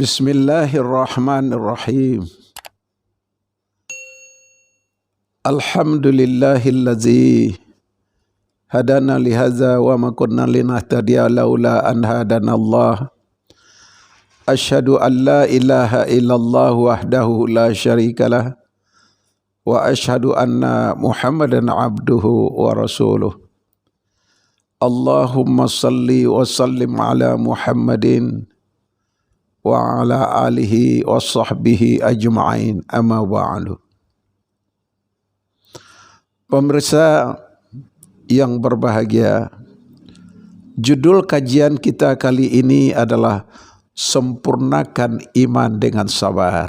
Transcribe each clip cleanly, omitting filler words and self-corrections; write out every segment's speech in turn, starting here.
Bismillahirrahmanirrahim. Alhamdulillahillazi hadana lihaza wa ma kunna linahtadiya laula an hadanallah. Asyhadu an la ilaha illallah wahdahu la syarikalah wa asyhadu anna Muhammadan abduhu wa rasuluh. Allahumma salli wa sallim ala Muhammadin wa ala alihi wa sahbihi ajma'in, amma ba'du. Pemirsa yang berbahagia, judul kajian kita kali ini adalah Sempurnakan Iman dengan Sabar.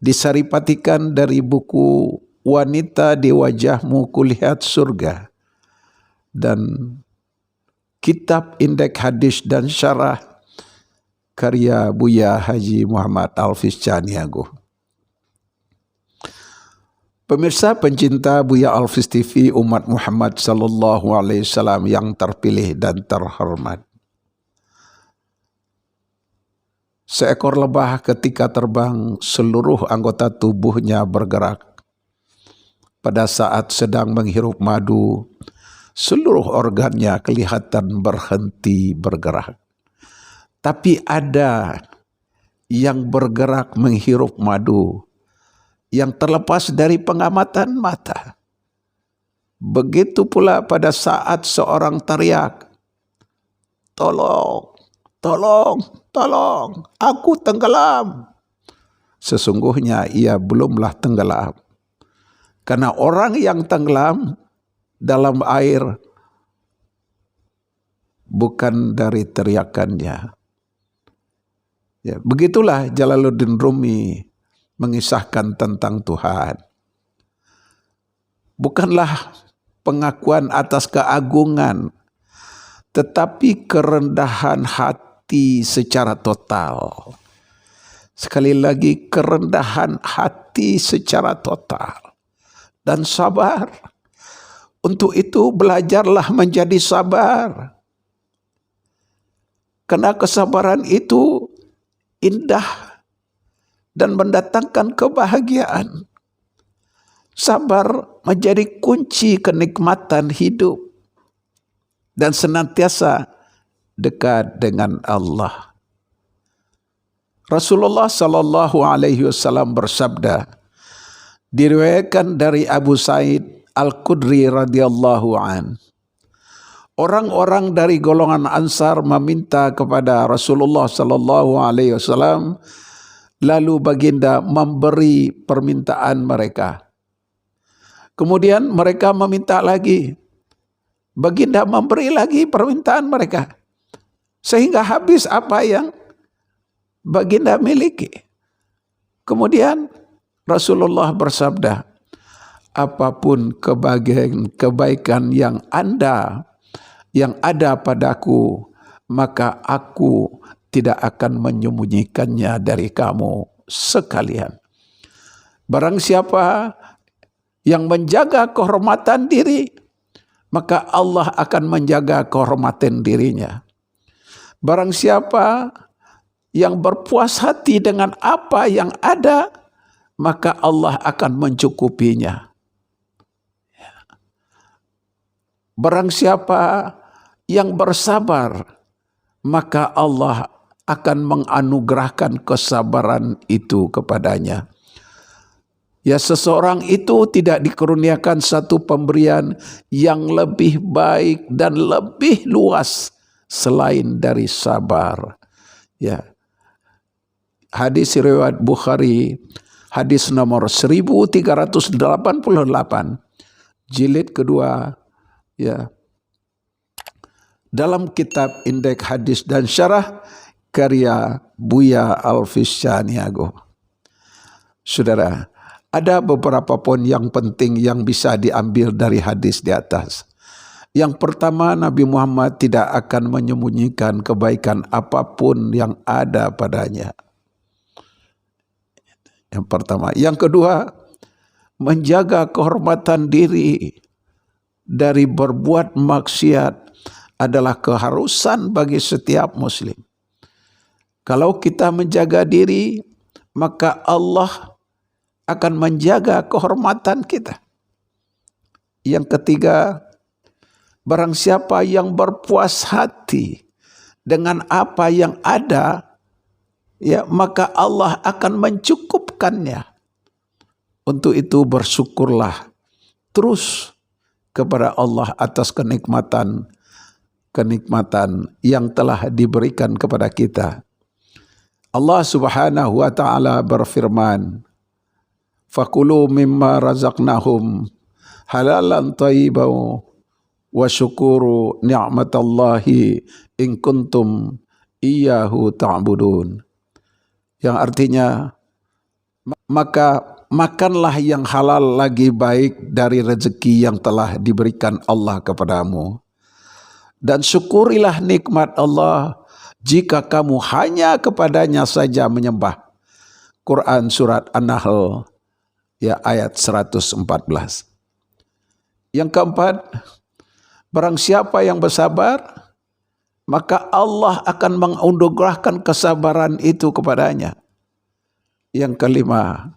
Disaripatikan dari buku Wanita di Wajahmu Kulihat Surga dan Kitab Indeks Hadis dan Syarah karya Buya Haji Muhammad Alfiz Caniago. Pemirsa pencinta Buya Alfiz TV umat Muhammad sallallahu alaihi wasallam yang terpilih dan terhormat. Seekor lebah ketika terbang, seluruh anggota tubuhnya bergerak. Pada saat sedang menghirup madu, seluruh organnya kelihatan berhenti bergerak. Tapi ada yang bergerak menghirup madu yang terlepas dari pengamatan mata. Begitu pula pada saat seorang teriak, "Tolong, tolong, tolong, aku tenggelam." Sesungguhnya ia belumlah tenggelam. Karena orang yang tenggelam dalam air bukan dari teriakannya. Ya, begitulah Jalaluddin Rumi mengisahkan tentang Tuhan. Bukanlah pengakuan atas keagungan, tetapi kerendahan hati secara total. Sekali lagi, kerendahan hati secara total. Dan sabar. Untuk itu belajarlah menjadi sabar. Karena kesabaran itu indah dan mendatangkan kebahagiaan. Sabar menjadi kunci kenikmatan hidup dan senantiasa dekat dengan Allah. Rasulullah sallallahu alaihi wasallam bersabda, diriwayatkan dari Abu Sa'id Al-Khudri radhiyallahu an. Orang-orang dari golongan Ansar meminta kepada Rasulullah sallallahu alaihi wasallam, lalu baginda memberi permintaan mereka. Kemudian mereka meminta lagi. Baginda memberi lagi permintaan mereka. Sehingga habis apa yang baginda miliki. Kemudian Rasulullah bersabda, apapun kebaikan yang ada padaku, maka aku tidak akan menyembunyikannya dari kamu sekalian. Barang siapa yang menjaga kehormatan diri, maka Allah akan menjaga kehormatan dirinya. Barang siapa yang berpuas hati dengan apa yang ada, maka Allah akan mencukupinya. Barang siapa yang bersabar, maka Allah akan menganugerahkan kesabaran itu kepadanya. Ya, seseorang itu tidak dikaruniakan satu pemberian yang lebih baik dan lebih luas selain dari sabar. Ya. Hadis riwayat Bukhari, hadis nomor 1388, jilid kedua, ya. Dalam kitab Indeks Hadis dan Syarah karya Buya Alfiz Caniago. Saudara, ada beberapa poin yang penting yang bisa diambil dari hadis di atas. Yang pertama, Nabi Muhammad tidak akan menyembunyikan kebaikan apapun yang ada padanya. Yang pertama. Yang kedua, menjaga kehormatan diri dari berbuat maksiat adalah keharusan bagi setiap muslim. Kalau kita menjaga diri, maka Allah akan menjaga kehormatan kita. Yang ketiga, barang siapa yang berpuas hati dengan apa yang ada, ya, maka Allah akan mencukupkannya. Untuk itu bersyukurlah terus kepada Allah atas kenikmatan yang telah diberikan kepada kita. Allah Subhanahu wa taala berfirman, "Fakulu mimma razaqnahum halalan thayyiban wa syukuru ni'matallahi in kuntum iyyahu ta'budun." Yang artinya, maka makanlah yang halal lagi baik dari rezeki yang telah diberikan Allah kepadamu. Dan syukurilah nikmat Allah jika kamu hanya kepadanya saja menyembah. Quran surat An-Nahl ya ayat 114. Yang keempat, barang siapa yang bersabar, maka Allah akan menganugerahkan kesabaran itu kepadanya. Yang kelima,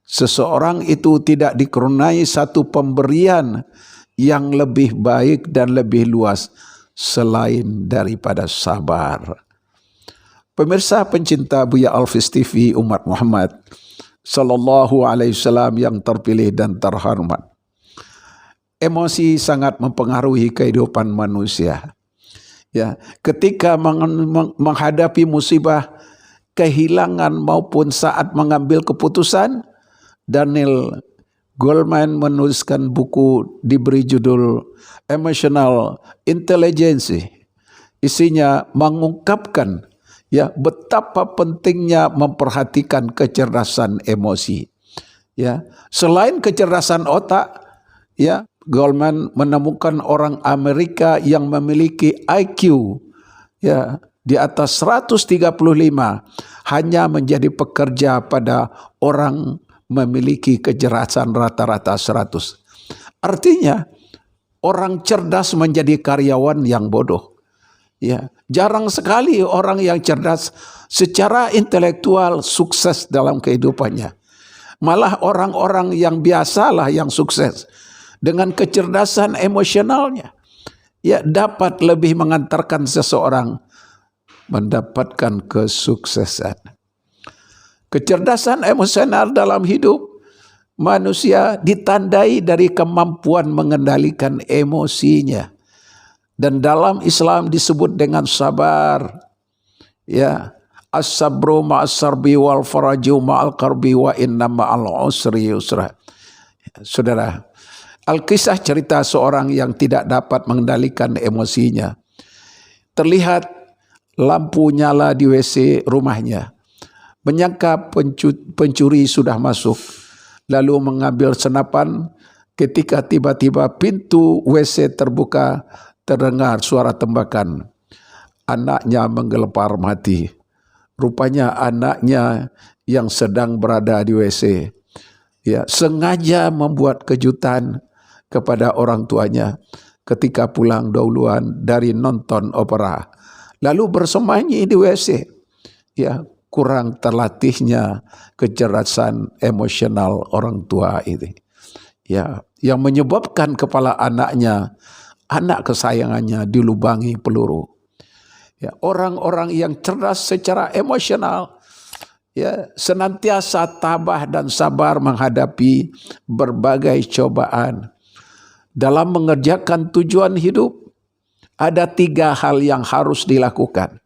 seseorang itu tidak dikaruniai satu pemberian yang lebih baik dan lebih luas selain daripada sabar. Pemirsa pencinta Buya Alfis TV umat Muhammad Sallallahu Alaihi Wasallam yang terpilih dan terhormat, emosi sangat mempengaruhi kehidupan manusia. Ya, ketika menghadapi musibah, kehilangan maupun saat mengambil keputusan, Daniel Goleman menuliskan buku diberi judul Emotional Intelligence. Isinya mengungkapkan ya betapa pentingnya memperhatikan kecerdasan emosi. Ya, selain kecerdasan otak, ya, Goleman menemukan orang Amerika yang memiliki IQ ya di atas 135 hanya menjadi pekerja pada orang memiliki kecerdasan rata-rata 100. Artinya orang cerdas menjadi karyawan yang bodoh. Ya, jarang sekali orang yang cerdas secara intelektual sukses dalam kehidupannya. Malah orang-orang yang biasalah yang sukses dengan kecerdasan emosionalnya. Ya, dapat lebih mengantarkan seseorang mendapatkan kesuksesan. Kecerdasan emosional dalam hidup manusia ditandai dari kemampuan mengendalikan emosinya. Dan dalam Islam disebut dengan sabar. Ya, as-sabru ma'as-sarbi wal faraju ma'al qarbi wa inna ma'al usri yusra. Saudara, Alkisah cerita seorang yang tidak dapat mengendalikan emosinya. Terlihat lampu nyala di WC rumahnya. Menyangka pencuri sudah masuk, lalu mengambil senapan. Ketika tiba-tiba pintu WC terbuka, terdengar suara tembakan. Anaknya menggelepar mati. Rupanya anaknya yang sedang berada di WC, ya, sengaja membuat kejutan kepada orang tuanya ketika pulang dahuluan dari nonton opera, lalu bersembunyi di WC. Ya, kurang terlatihnya kecerdasan emosional orang tua ini. Ya, yang menyebabkan kepala anaknya, anak kesayangannya, dilubangi peluru. Ya, orang-orang yang cerdas secara emosional ya senantiasa tabah dan sabar menghadapi berbagai cobaan. Dalam mengerjakan tujuan hidup, ada 3 hal yang harus dilakukan.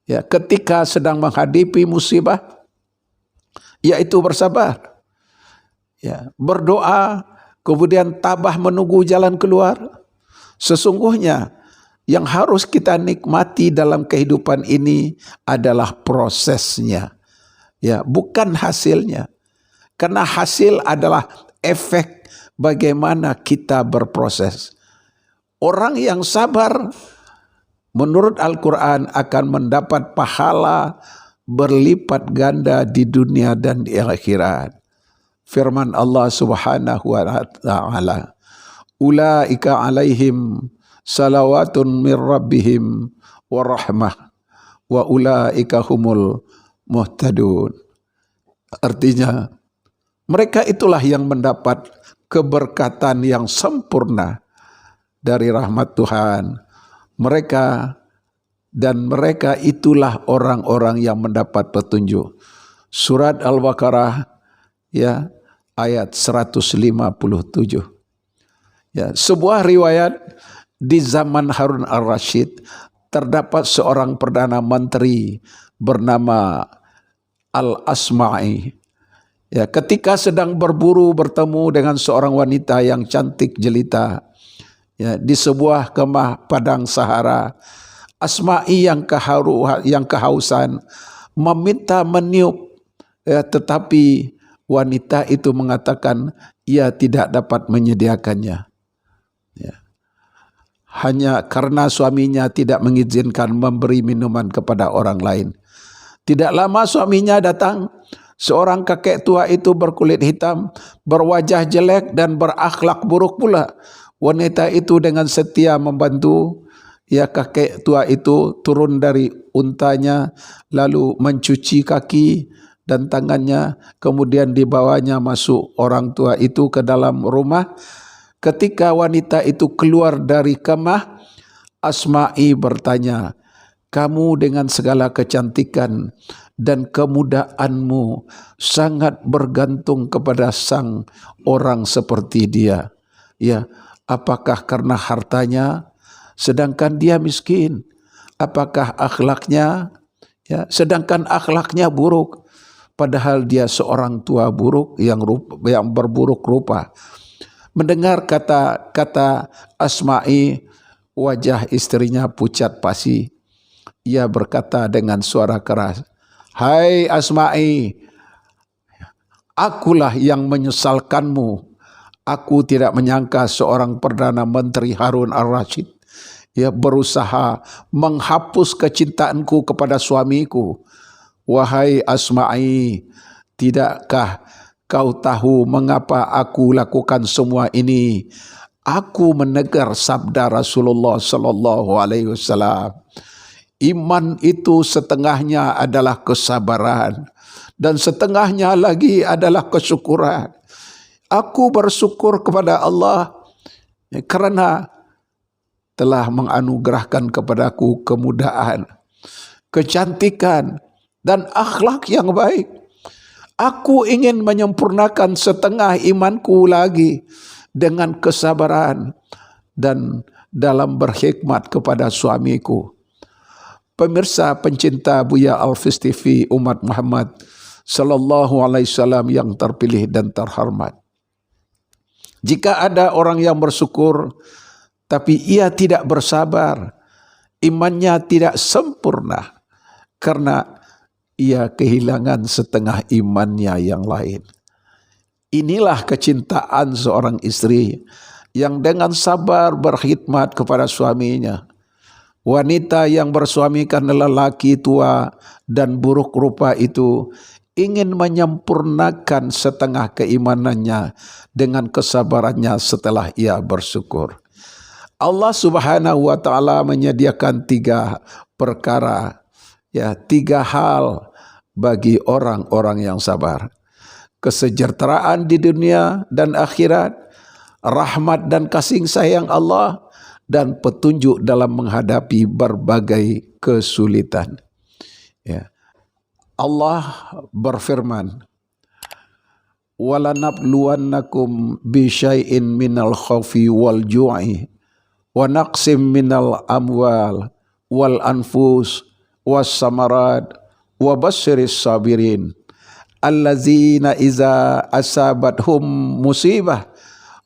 Ya, ketika sedang menghadapi musibah, yaitu bersabar, ya, berdoa, kemudian tabah menunggu jalan keluar. Sesungguhnya yang harus kita nikmati dalam kehidupan ini adalah prosesnya, ya, bukan hasilnya. Karena hasil adalah efek bagaimana kita berproses. Orang yang sabar menurut Al-Quran akan mendapat pahala berlipat ganda di dunia dan di akhirat. Firman Allah Subhanahu wa ta'ala, "Ulaika alaihim salawatun min rabbihim wa rahmah wa ulaika humul muhtadun. Artinya mereka itulah yang mendapat keberkatan yang sempurna dari rahmat Tuhan. Mereka itulah orang-orang yang mendapat petunjuk. Surat Al-Baqarah ya ayat 157. Ya, sebuah riwayat di zaman Harun al-Rashid terdapat seorang perdana menteri bernama Al-Asma'i. Ya, ketika sedang berburu bertemu dengan seorang wanita yang cantik jelita ya, di sebuah kemah padang Sahara, Asma'i yang kehausan meminta meniup ya, tetapi wanita itu mengatakan ia tidak dapat menyediakannya. Ya. Hanya karena suaminya tidak mengizinkan memberi minuman kepada orang lain. Tidak lama suaminya datang. Seorang kakek tua itu berkulit hitam, berwajah jelek dan berakhlak buruk pula. Wanita itu dengan setia membantu ya kakek tua itu turun dari untanya, lalu mencuci kaki dan tangannya, kemudian dibawanya masuk orang tua itu ke dalam rumah. Ketika wanita itu keluar dari kemah, Asma'i bertanya, "Kamu dengan segala kecantikan dan kemudaanmu sangat bergantung kepada sang orang seperti dia. Ya, apakah karena hartanya sedangkan dia miskin? Apakah akhlaknya ya sedangkan akhlaknya buruk padahal dia seorang tua buruk yang berburuk rupa?" Mendengar kata-kata Asma'i, wajah istrinya pucat pasi. Ia berkata dengan suara keras, "Hai Asma'i, akulah yang menyesalkanmu. Aku tidak menyangka seorang Perdana Menteri Harun al-Rashid ia berusaha menghapus kecintaanku kepada suamiku. Wahai Asma'i, tidakkah kau tahu mengapa aku lakukan semua ini? Aku mendengar sabda Rasulullah sallallahu alaihi wasallam. Iman itu setengahnya adalah kesabaran dan setengahnya lagi adalah kesyukuran. Aku bersyukur kepada Allah kerana telah menganugerahkan kepadaku kemudahan, kecantikan dan akhlak yang baik. Aku ingin menyempurnakan setengah imanku lagi dengan kesabaran dan dalam berhikmat kepada suamiku." Pemirsa pencinta Buya Al-Fis TV umat Muhammad sallallahu alaihi wasallam yang terpilih dan terhormat. Jika ada orang yang bersyukur tapi ia tidak bersabar, imannya tidak sempurna karena ia kehilangan setengah imannya yang lain. Inilah kecintaan seorang istri yang dengan sabar berkhidmat kepada suaminya. Wanita yang bersuamikan lelaki tua dan buruk rupa itu ingin menyempurnakan setengah keimanannya dengan kesabarannya setelah ia bersyukur. Allah Subhanahu wa taala menyediakan 3 perkara, ya, 3 hal bagi orang-orang yang sabar. Kesejahteraan di dunia dan akhirat, rahmat dan kasih sayang Allah, dan petunjuk dalam menghadapi berbagai kesulitan. Ya. Allah berfirman, "Walanabluwannakum bisyai'in minal khawfi wal ju'i wa naqsim minal amwal wal anfus was samarat wa basyiris sabirin allazina iza asabathum musibah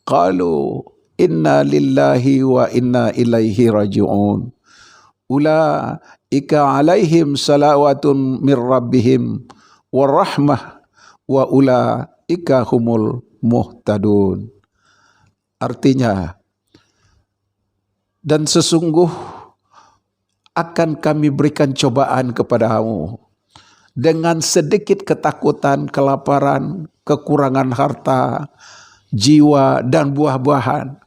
qalu inna lillahi wa inna ilaihi raji'un. Ulaika alaihim salawatun mir rabbihim warahmah wa ulaika humul muhtadun." Artinya, dan sesungguh akan kami berikan cobaan kepadamu dengan sedikit ketakutan, kelaparan, kekurangan harta, jiwa dan buah-buahan.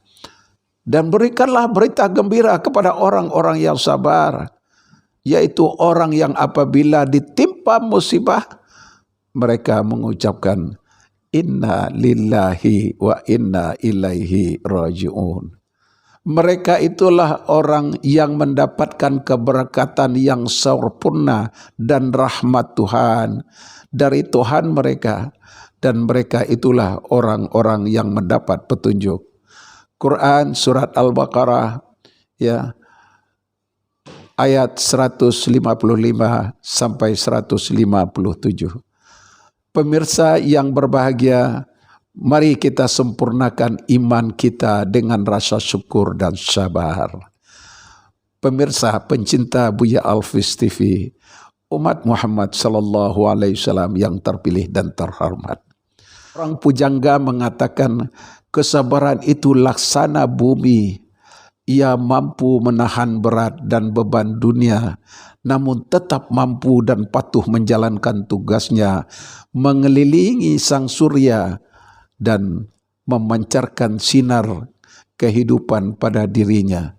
Dan berikanlah berita gembira kepada orang-orang yang sabar, yaitu orang yang apabila ditimpa musibah, mereka mengucapkan inna lillahi wa inna ilaihi raji'un. Mereka itulah orang yang mendapatkan keberkatan yang sempurna dan rahmat Tuhan dari Tuhan mereka, dan mereka itulah orang-orang yang mendapat petunjuk. Quran surat Al-Baqarah ya ayat 155 sampai 157. Pemirsa yang berbahagia, mari kita sempurnakan iman kita dengan rasa syukur dan sabar. Pemirsa pencinta Buya Alfis TV, umat Muhammad sallallahu alaihi wasallam yang terpilih dan terhormat. Orang pujangga mengatakan kesabaran itu laksana bumi. Ia mampu menahan berat dan beban dunia, namun tetap mampu dan patuh menjalankan tugasnya, mengelilingi sang surya dan memancarkan sinar kehidupan pada dirinya.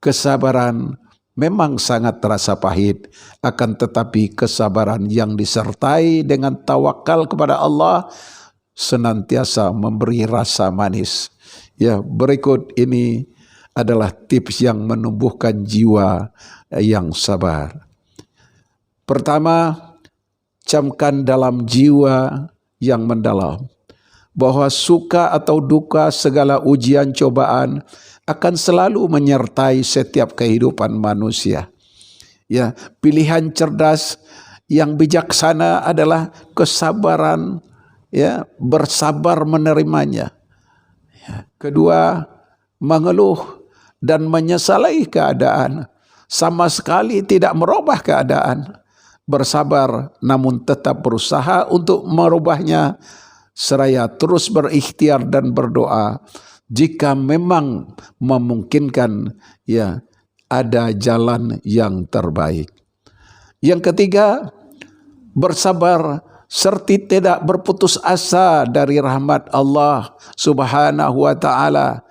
Kesabaran memang sangat terasa pahit, akan tetapi kesabaran yang disertai dengan tawakal kepada Allah senantiasa memberi rasa manis. Ya, berikut ini adalah tips yang menumbuhkan jiwa yang sabar. Pertama, camkan dalam jiwa yang mendalam bahwa suka atau duka segala ujian cobaan akan selalu menyertai setiap kehidupan manusia. Ya, pilihan cerdas yang bijaksana adalah kesabaran, ya, bersabar menerimanya. Ya. Kedua, mengeluh dan menyesali keadaan, sama sekali tidak merubah keadaan. Bersabar namun tetap berusaha untuk merubahnya, seraya terus berikhtiar dan berdoa jika memang memungkinkan, ya, ada jalan yang terbaik. Yang ketiga, bersabar serta tidak berputus asa dari rahmat Allah Subhanahu wa taala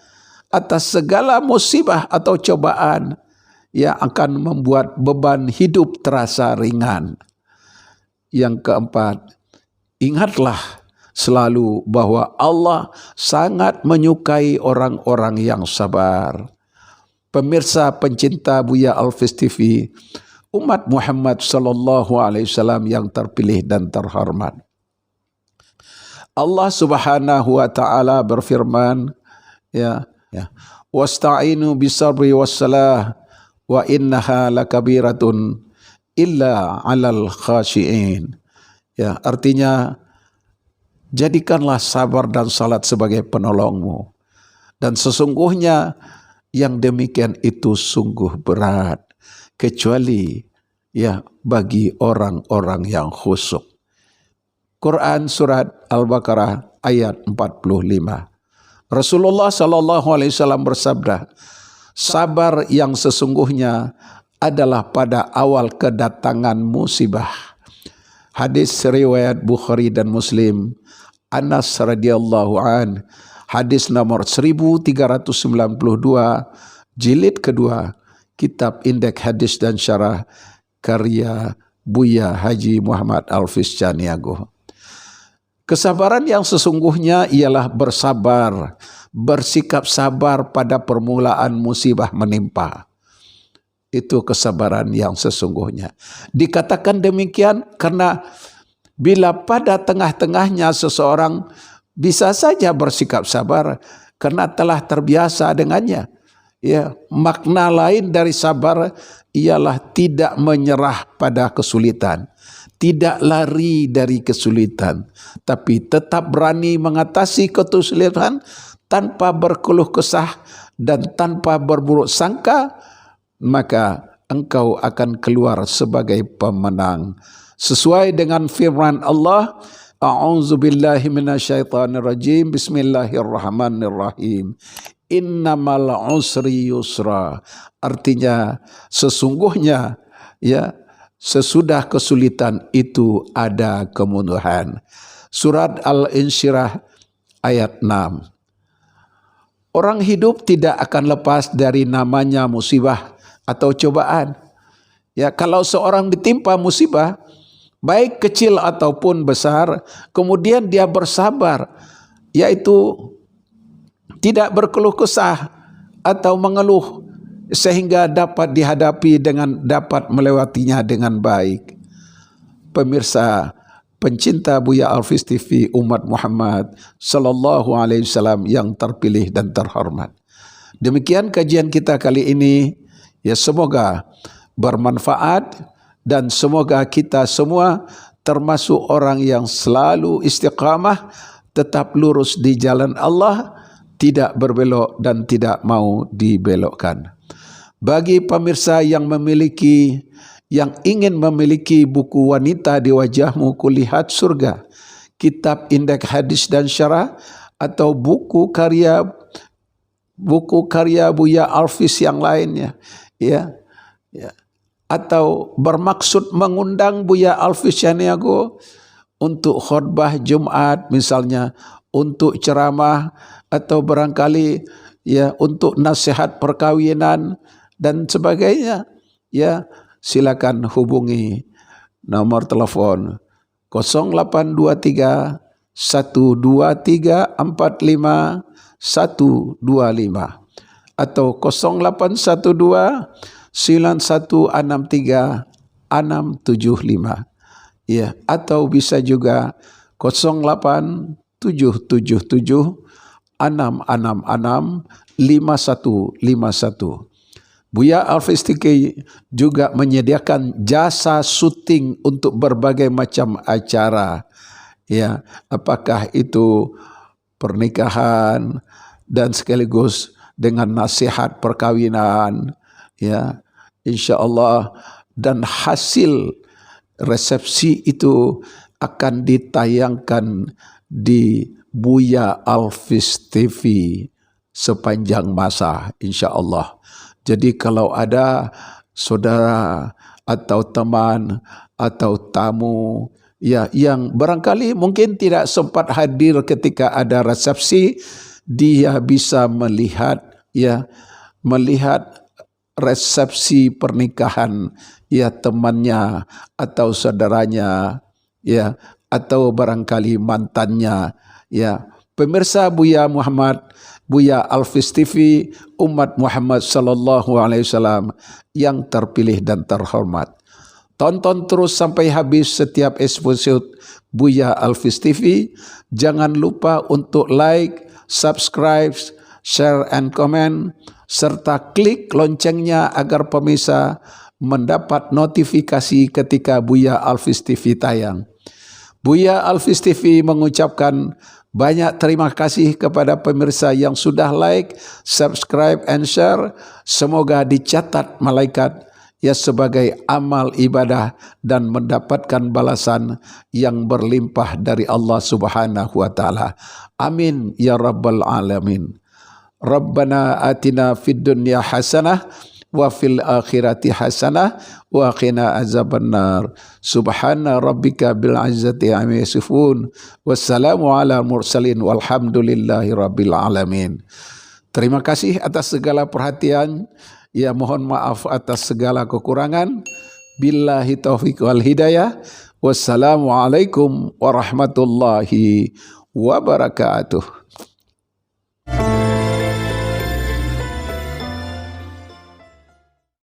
atas segala musibah atau cobaan yang akan membuat beban hidup terasa ringan. Yang keempat, ingatlah selalu bahwa Allah sangat menyukai orang-orang yang sabar. Pemirsa pencinta Buya Alfis TV, umat Muhammad sallallahu alaihi wasallam yang terpilih dan terhormat. Allah Subhanahu wa taala berfirman, ya, wasta'inu bisabri wassalah wa innaha lakabiratun illa 'alal khashiin. Ya, artinya jadikanlah sabar dan salat sebagai penolongmu, dan sesungguhnya yang demikian itu sungguh berat kecuali, ya, bagi orang-orang yang khusyuk. Quran surat Al-Baqarah ayat 45. Rasulullah sallallahu alaihi wasallam bersabda, sabar yang sesungguhnya adalah pada awal kedatangan musibah. Hadis riwayat Bukhari dan Muslim. Anas radhiyallahu an, hadis nomor 1392, jilid kedua, kitab Indeks Hadis dan Syarah karya Buya Haji Muhammad Alfis Caniago. Kesabaran yang sesungguhnya ialah bersabar, bersikap sabar pada permulaan musibah menimpa. Itu kesabaran yang sesungguhnya. Dikatakan demikian karena bila pada tengah-tengahnya seseorang bisa saja bersikap sabar karena telah terbiasa dengannya. Ya, makna lain dari sabar ialah tidak menyerah pada kesulitan. Tidak lari dari kesulitan, tapi tetap berani mengatasi kesulitan tanpa berkeluh kesah dan tanpa berburuk sangka, maka engkau akan keluar sebagai pemenang. Sesuai dengan firman Allah, a'udzubillahi minasyaitonirrajim, bismillahirrahmanirrahim. Innamal usri yusra. Artinya sesungguhnya, ya, sesudah kesulitan itu ada kemudahan. Surat Al-Insyirah ayat 6. Orang hidup tidak akan lepas dari namanya musibah atau cobaan. Ya, kalau seorang ditimpa musibah, baik kecil ataupun besar, kemudian dia bersabar, yaitu tidak berkeluh kesah atau mengeluh, sehingga dapat dihadapi dengan dapat melewatinya dengan baik. Pemirsa pencinta Buya Alfis TV, umat Muhammad sallallahu alaihi wasallam yang terpilih dan terhormat. Demikian kajian kita kali ini. Ya, semoga bermanfaat dan semoga kita semua termasuk orang yang selalu istiqamah, tetap lurus di jalan Allah, tidak berbelok dan tidak mau dibelokkan. Bagi pemirsa yang ingin memiliki buku Wanita di Wajahmu Kulihat Surga, kitab Indeks Hadis dan Syarah, atau buku karya Buya Alfis yang lainnya, ya, atau bermaksud mengundang Buya Alfis Syaniago untuk khutbah Jumat misalnya, untuk ceramah, atau barangkali ya untuk nasihat perkawinan dan sebagainya, ya, silakan hubungi nomor telepon 0823 123 45 125 atau 0812 9163 675, ya, atau bisa juga 08777 666 5151. Buya Alfis TV juga menyediakan jasa syuting untuk berbagai macam acara, ya, apakah itu pernikahan dan sekaligus dengan nasihat perkawinan, ya, insyaallah, dan hasil resepsi itu akan ditayangkan di Buya Alfis TV sepanjang masa, insyaallah. Jadi kalau ada saudara atau teman atau tamu, ya, yang barangkali mungkin tidak sempat hadir ketika ada resepsi, dia bisa melihat resepsi pernikahan, ya, temannya atau saudaranya, ya, atau barangkali mantannya, ya. Pemirsa Buya Alfis TV, umat Muhammad sallallahu alaihi wasallam yang terpilih dan terhormat. Tonton terus sampai habis setiap episode Buya Alfis TV. Jangan lupa untuk like, subscribe, share, and comment, serta klik loncengnya agar pemirsa mendapat notifikasi ketika Buya Alfis TV tayang. Buya Alfis TV mengucapkan banyak terima kasih kepada pemirsa yang sudah like, subscribe, and share. Semoga dicatat malaikat, ya, sebagai amal ibadah dan mendapatkan balasan yang berlimpah dari Allah Subhanahu wa taala. Amin ya rabbal alamin. Rabbana atina fid dunya hasanah wa fil akhirati hasanah wa qina azabannar. Subhana rabbika bil izzati amma yasifun, wassalamu ala mursalin, walhamdulillahi rabbil alamin. Terima kasih atas segala perhatian, ya, mohon maaf atas segala kekurangan. Billahi taufiq wal hidayah. Wassalamualaikum warahmatullahi wabarakatuh.